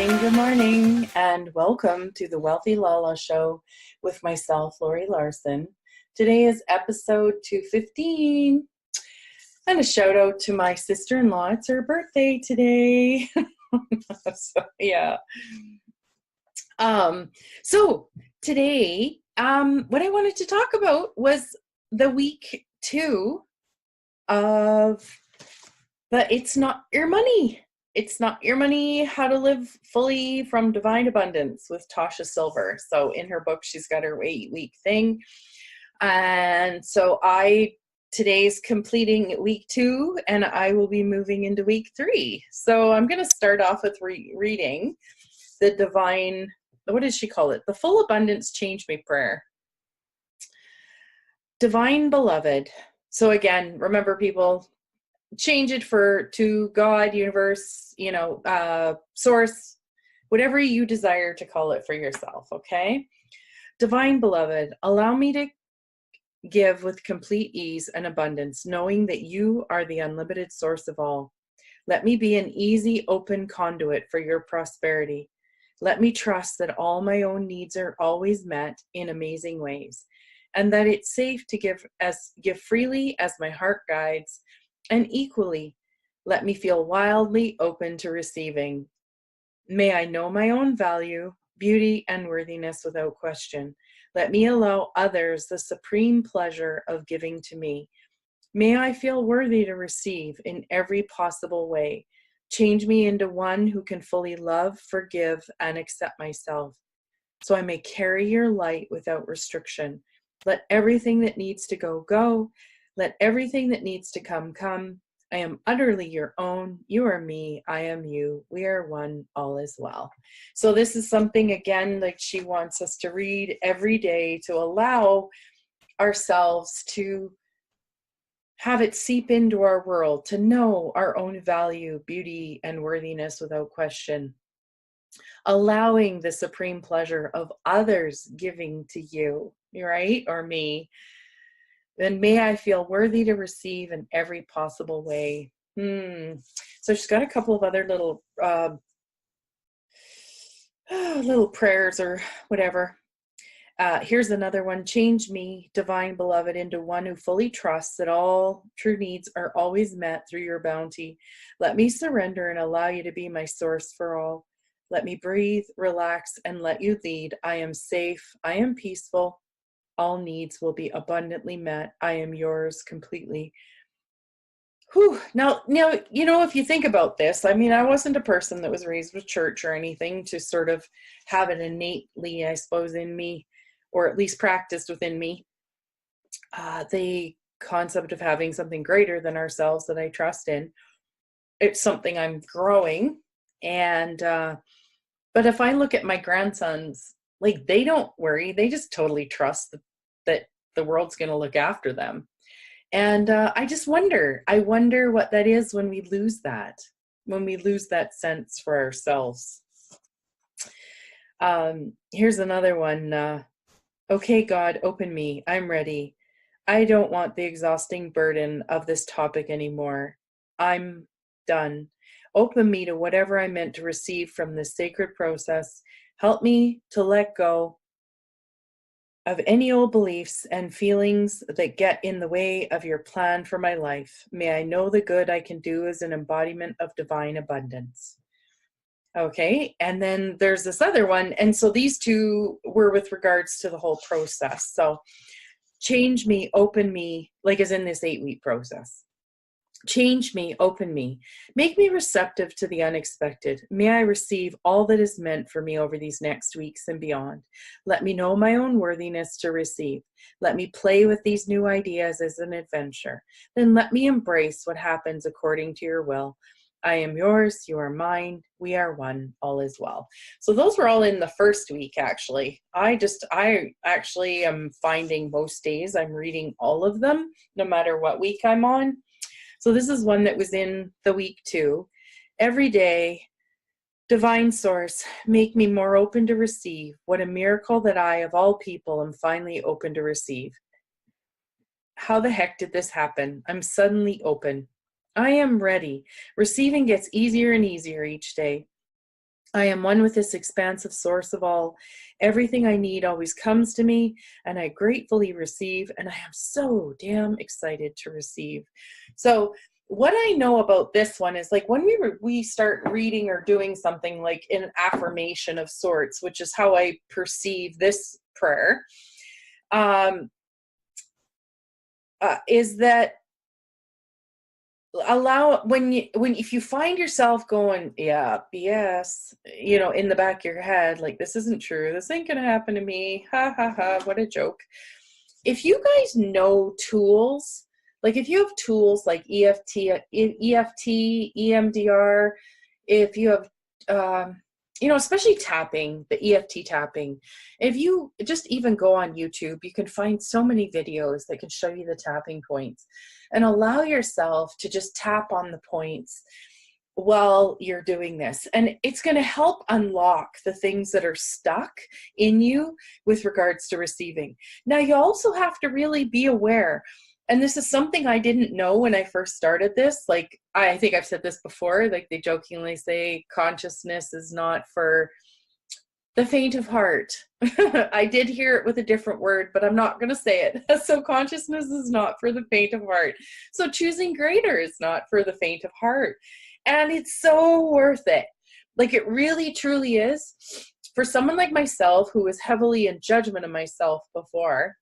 good morning, and welcome to the Wealthy LaLa Show with myself, Laurie Laursen. Today is episode 215, and a shout out to my sister-in-law. It's her birthday today. So, yeah. So today, what I wanted to talk about was the week 2 of the It's Not Your Money. It's Not Your Money, How to Live Fully from Divine Abundance with Tosha Silver. So in her book, she's got her 8-week thing. And so today's completing week 2, and I will be moving into week 3. So I'm going to start off with reading the divine, what does she call it? The Full Abundance Change Me prayer. Divine Beloved. So again, remember people, change it to God, universe, source, whatever you desire to call it for yourself, okay? Divine Beloved, allow me to give with complete ease and abundance, knowing that you are the unlimited source of all. Let me be an easy, open conduit for your prosperity. Let me trust that all my own needs are always met in amazing ways, and that it's safe to give freely as my heart guides. And equally, let me feel wildly open to receiving. May I know my own value, beauty, and worthiness without question. Let me allow others the supreme pleasure of giving to me. May I feel worthy to receive in every possible way. Change me into one who can fully love, forgive, and accept myself, so I may carry your light without restriction. Let everything that needs to go, go. Let everything that needs to come, come. I am utterly your own. You are me. I am you. We are one. All is well. So this is something, again, like she wants us to read every day to allow ourselves to have it seep into our world, to know our own value, beauty, and worthiness without question. Allowing the supreme pleasure of others giving to you, right? Or me. Then may I feel worthy to receive in every possible way. So she's got a couple of other little prayers or whatever. Here's another one. Change me, Divine Beloved, into one who fully trusts that all true needs are always met through your bounty. Let me surrender and allow you to be my source for all. Let me breathe, relax, and let you lead. I am safe. I am peaceful. All needs will be abundantly met. I am yours completely. Whew. Now, if you think about this, I mean, I wasn't a person that was raised with church or anything to sort of have it innately, I suppose, in me, or at least practiced within me, the concept of having something greater than ourselves that I trust in. It's something I'm growing. And, but if I look at my grandsons, like, they don't worry. They just totally trust that the world's going to look after them. And I wonder what that is when we lose that sense for ourselves. Here's another one. Okay, God, open me. I'm ready. I don't want the exhausting burden of this topic anymore. I'm done. Open me to whatever I meant to receive from this sacred process. Help me to let go of any old beliefs and feelings that get in the way of your plan for my life. May I know the good I can do as an embodiment of divine abundance. Okay, and then there's this other one. And so these two were with regards to the whole process. So change me, open me, like as in this 8-week process. Change me, open me, make me receptive to the unexpected. May I receive all that is meant for me over these next weeks and beyond. Let me know my own worthiness to receive. Let me play with these new ideas as an adventure. Then let me embrace what happens according to your will. I am yours, you are mine, we are one, all is well. So those were all in the first week, actually. I actually am finding most days I'm reading all of them, no matter what week I'm on. So this is one that was in the week 2. Every day, divine source, make me more open to receive. What a miracle that I, of all people, am finally open to receive. How the heck did this happen? I'm suddenly open. I am ready. Receiving gets easier and easier each day. I am one with this expansive source of all. Everything I need always comes to me, and I gratefully receive, and I am so damn excited to receive. So what I know about this one is, like, when we start reading or doing something like an affirmation of sorts, which is how I perceive this prayer, is that if you find yourself going, yeah, BS, in the back of your head, like, this isn't true, this ain't gonna happen to me, ha ha ha, what a joke. If you guys know tools, like if you have tools like EFT, EMDR, if you have especially tapping, the EFT tapping, if you just even go on YouTube, you can find so many videos that can show you the tapping points, and allow yourself to just tap on the points while you're doing this. And it's going to help unlock the things that are stuck in you with regards to receiving. Now, you also have to really be aware. And this is something I didn't know when I first started this. Like, I think I've said this before, like they jokingly say consciousness is not for the faint of heart. I did hear it with a different word, but I'm not going to say it. So consciousness is not for the faint of heart. So choosing greater is not for the faint of heart. And it's so worth it. Like, it really, truly is. For someone like myself, who was heavily in judgment of myself before,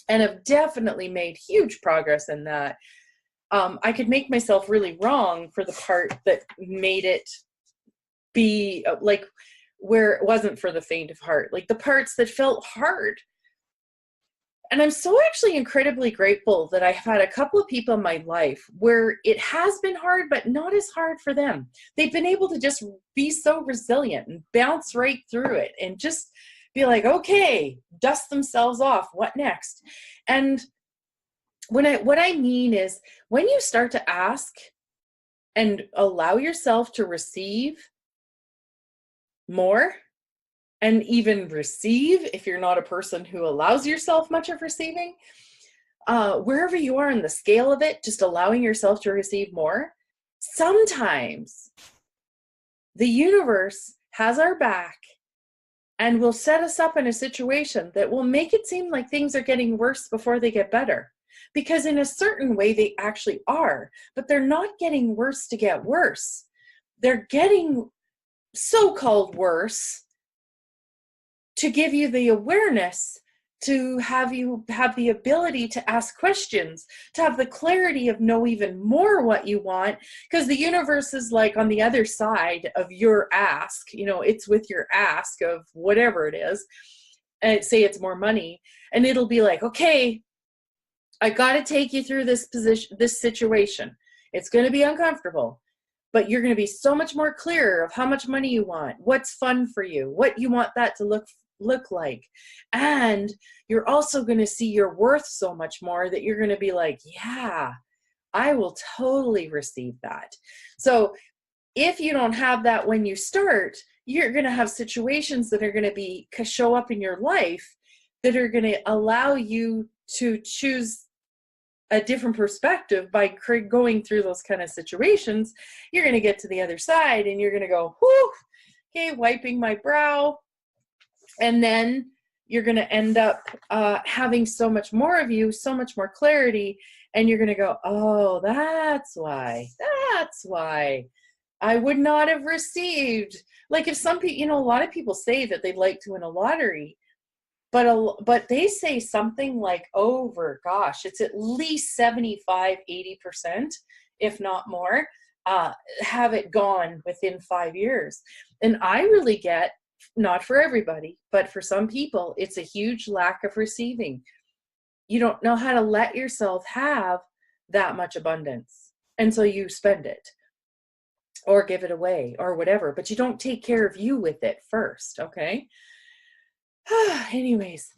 and have definitely made huge progress in that, I could make myself really wrong for the part that made it be like where it wasn't for the faint of heart, like the parts that felt hard. And I'm so actually incredibly grateful that I've had a couple of people in my life where it has been hard, but not as hard for them. They've been able to just be so resilient and bounce right through it and just be like, okay, dust themselves off. What next? And what I mean is, when you start to ask and allow yourself to receive more, and even receive, if you're not a person who allows yourself much of receiving, wherever you are in the scale of it, just allowing yourself to receive more, sometimes the universe has our back and will set us up in a situation that will make it seem like things are getting worse before they get better. Because in a certain way, they actually are, but they're not getting worse to get worse. They're getting so-called worse to give you the awareness, to have you have the ability to ask questions, to have the clarity of know even more what you want, because the universe is like on the other side of your ask. It's with your ask of whatever it is, and say it's more money, and it'll be like, okay, I got to take you through this situation. It's going to be uncomfortable, but you're going to be so much more clear of how much money you want, what's fun for you, what you want that to look like. And you're also going to see your worth so much more that you're going to be like, yeah, I will totally receive that. So if you don't have that when you start, you're going to have situations that are going to show up in your life that are going to allow you to choose a different perspective by going through those kind of situations. You're going to get to the other side and you're going to go, whoo, okay, wiping my brow. And then you're going to end up having so much more of you, so much more clarity. And you're going to go, oh, that's why I would not have received. Like, if some people, a lot of people say that they'd like to win a lottery, but they say something like it's at least 75, 80%, if not more, have it gone within 5 years. And I really get, not for everybody, but for some people, it's a huge lack of receiving. You don't know how to let yourself have that much abundance. And so you spend it or give it away or whatever, but you don't take care of you with it first. Okay. Anyways,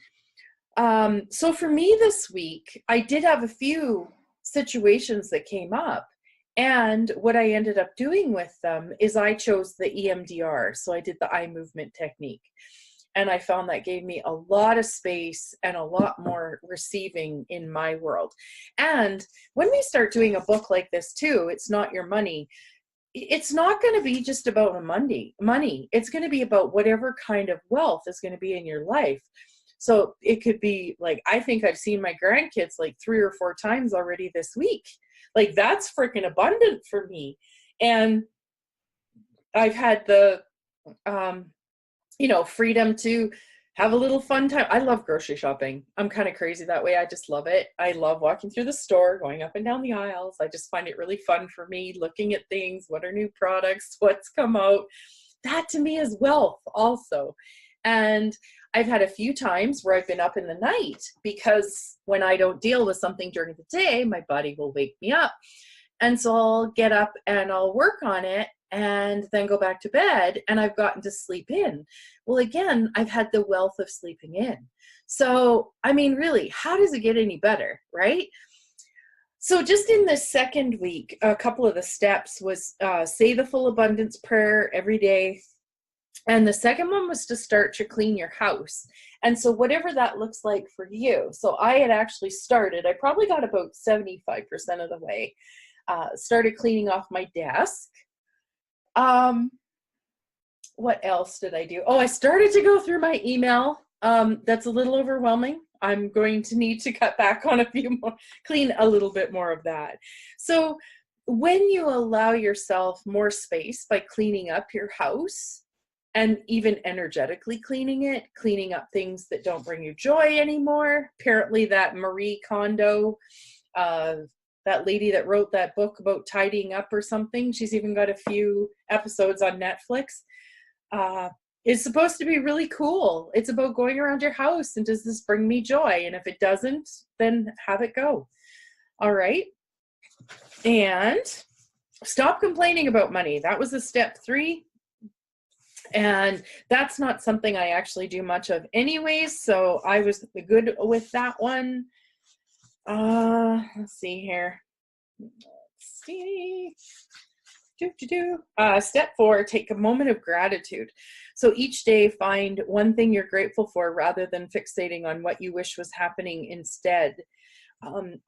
so for me this week, I did have a few situations that came up, and what I ended up doing with them is I chose the EMDR. So I did the eye movement technique, and I found that gave me a lot of space and a lot more receiving in my world. And when we start doing a book like this too, It's Not Your Money, it's not going to be just about money. It's going to be about whatever kind of wealth is going to be in your life. So it could be like, I think I've seen my grandkids like 3 or 4 times already this week. Like, that's freaking abundant for me. And I've had the, freedom to have a little fun time. I love grocery shopping. I'm kind of crazy that way. I just love it. I love walking through the store, going up and down the aisles. I just find it really fun for me, looking at things. What are new products? What's come out? That to me is wealth also. And I've had a few times where I've been up in the night, because when I don't deal with something during the day, my body will wake me up. And so I'll get up and I'll work on it and then go back to bed, and I've gotten to sleep in. Well, again, I've had the wealth of sleeping in. So, I mean, really, how does it get any better, right? So just in the second week, a couple of the steps was say the full abundance prayer every day. And the second one was to start to clean your house. And so whatever that looks like for you. So I had actually started, I probably got about 75% of the way, started cleaning off my desk. What else did I do? Oh, I started to go through my email. That's a little overwhelming. I'm going to need to cut back on a few more, clean a little bit more of that. So when you allow yourself more space by cleaning up your house, and even energetically cleaning it, cleaning up things that don't bring you joy anymore. Apparently that Marie Kondo, that lady that wrote that book about tidying up or something, she's even got a few episodes on Netflix. It's supposed to be really cool. It's about going around your house and, does this bring me joy? And if it doesn't, then have it go. All right. And stop complaining about money. That was a step 3. And that's not something I actually do much of anyways. So I was good with that one. Let's see here. Let's see. Step 4, take a moment of gratitude. So each day find one thing you're grateful for rather than fixating on what you wish was happening instead.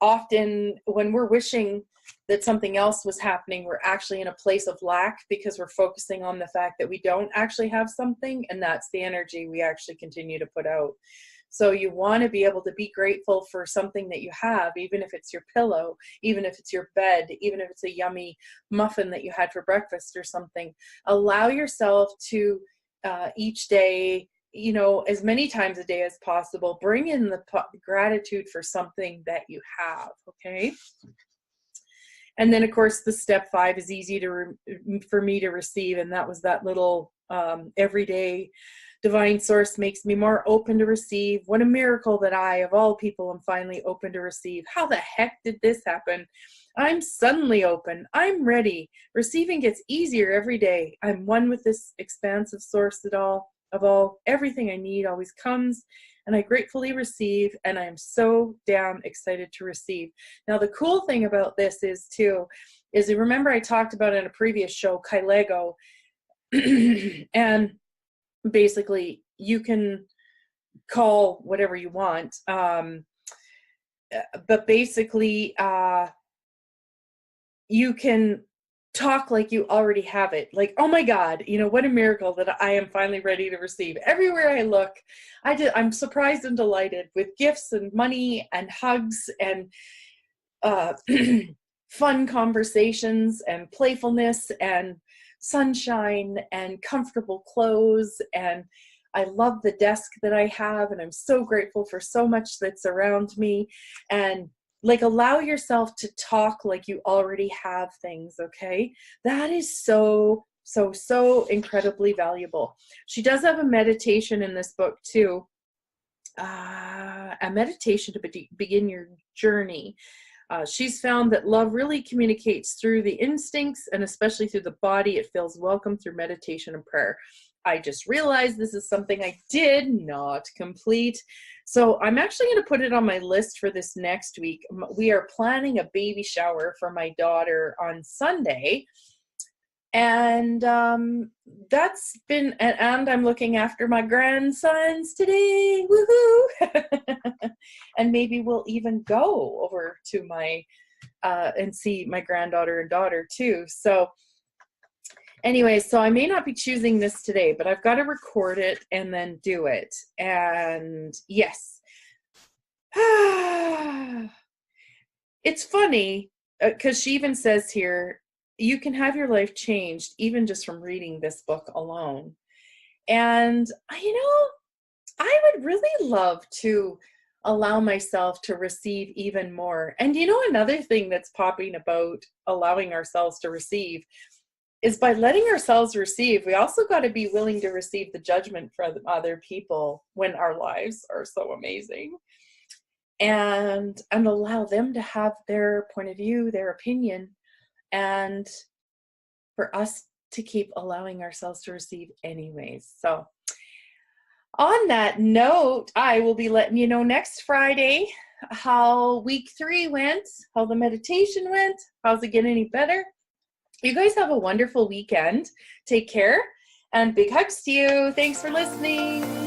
Often when we're wishing that something else was happening, we're actually in a place of lack because we're focusing on the fact that we don't actually have something, and that's the energy we actually continue to put out. So you want to be able to be grateful for something that you have, even if it's your pillow, even if it's your bed, even if it's a yummy muffin that you had for breakfast or something. Allow yourself to each day, as many times a day as possible, bring in the gratitude for something that you have, okay? And then, of course, the step 5 is easy for me to receive, and that was that little everyday divine source makes me more open to receive. What a miracle that I, of all people, am finally open to receive. How the heck did this happen? I'm suddenly open. I'm ready. Receiving gets easier every day. I'm one with this expansive source of all. Everything I need always comes, and I gratefully receive, and I'm so damn excited to receive. Now, the cool thing about this is remember I talked about in a previous show, Kailego, and basically you can call whatever you want, but basically you can talk like you already have it. Like, oh my God, what a miracle that I am finally ready to receive. Everywhere I look, I'm surprised and delighted with gifts and money and hugs and fun conversations and playfulness and sunshine and comfortable clothes. And I love the desk that I have, and I'm so grateful for so much that's around me. And allow yourself to talk like you already have things, okay? That is so incredibly valuable. She does have a meditation in this book too, a meditation to begin your journey. She's found that love really communicates through the instincts, and especially through the body. It feels welcome through meditation and prayer. I just realized this is something I did not complete. So I'm actually going to put it on my list for this next week. We are planning a baby shower for my daughter on Sunday. And that's been, and I'm looking after my grandsons today. Woohoo! And maybe we'll even go over to my, and see my granddaughter and daughter too. So Anyway, so I may not be choosing this today, but I've got to record it and then do it. And yes. It's funny because she even says here, you can have your life changed even just from reading this book alone. And, I would really love to allow myself to receive even more. And another thing that's popping about allowing ourselves to receive is by letting ourselves receive, we also got to be willing to receive the judgment from other people when our lives are so amazing. And allow them to have their point of view, their opinion, and for us to keep allowing ourselves to receive anyways. So on that note, I will be letting you know next Friday how week 3 went, how the meditation went, how's it getting any better. You guys have a wonderful weekend. Take care, and big hugs to you. Thanks for listening.